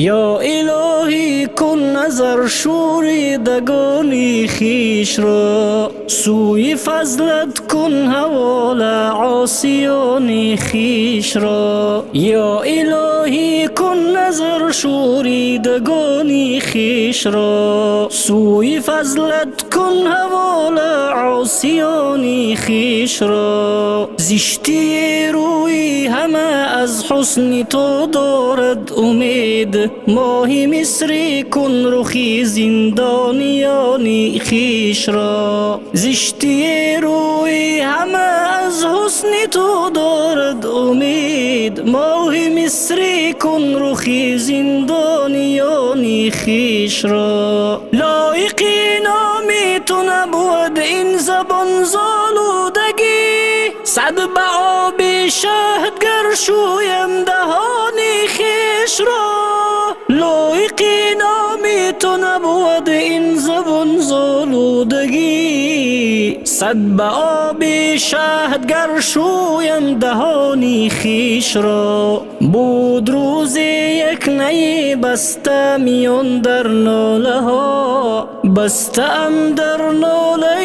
یا الهی کن نظر شوریدگانی خیش را، سوی فضلت کن حوال عاصیان خیش را. یا الهی کن نظر شوریدگانی خیش را، سوی فضلت کن حوال عاصیان خیش را. زشتی روی همه از حسن تو دارد امید، ماهی مصری کن رخی زندانیان خیش را. زشتی روی همه از حسن تو دارد امید، ماهی مصری کن رخی زندانیان خیش را. لایقی نامی تو نبود این زبان زالودگی، صد به آب شهد گر شویم دهان خیش را. لایقی نامی تو نبود این زبان زالودگی، صد به آب شهد گر شویم دهان خیش را. بود روزی یک نی بسته میان در ناله ها، بسته ام در ناله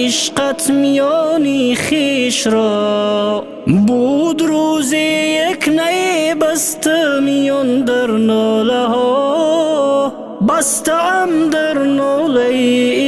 عشقت میان خیش را. بود روزی یک نی بسته میان در ناله ها، بسته ام در ناله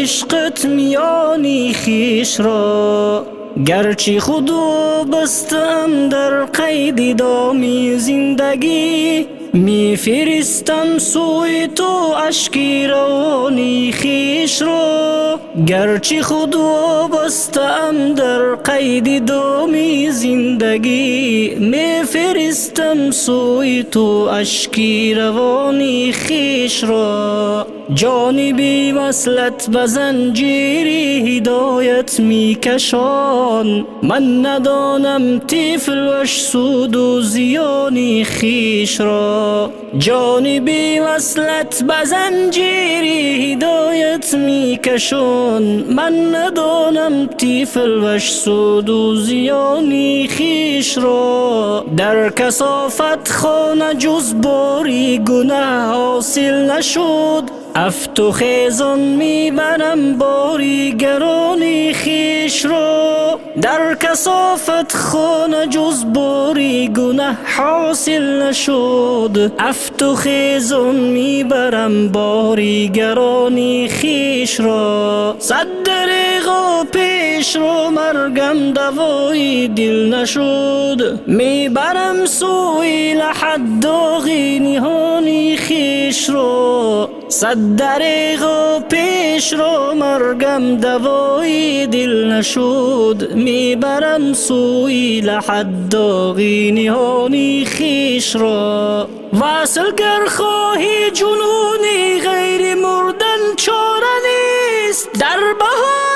عشقت میان خیش را. گرچه خودو بستم در قید دامی زندگی، می فرستم سوی تو اشکی روانی خیش را. گرچه خودو بستم در قید دامی زندگی، می فرستم سوی تو اشکی روانی خیش را. جانبی وصلت به زنجیری هدایت می کشان، من ندانم طفل وش سود و زیان خیش را. جانبی وصلت به زنجیری هدایت می کشان، من ندانم طفل وش سود و زیان خیش را. در کثافت خانه جز باری گناه حاصل نشد، افت و خیزان میبرم باری گران خیش را. در کثافت خانه جز باری گناه حاصل نشد، افت و خیزان میبرم باری گران خیش را. صد دریغ پیش رو مرگم دوای دل نشد، میبرم سوی لحد داغی نهان خیش را. صد دریغ پیش رو مرگم دوای دل نشد، میبرم سوی لحد داغی نهان خیش را. وصل گر خواهی جنونی غیر مردن چاره نیست، در بهار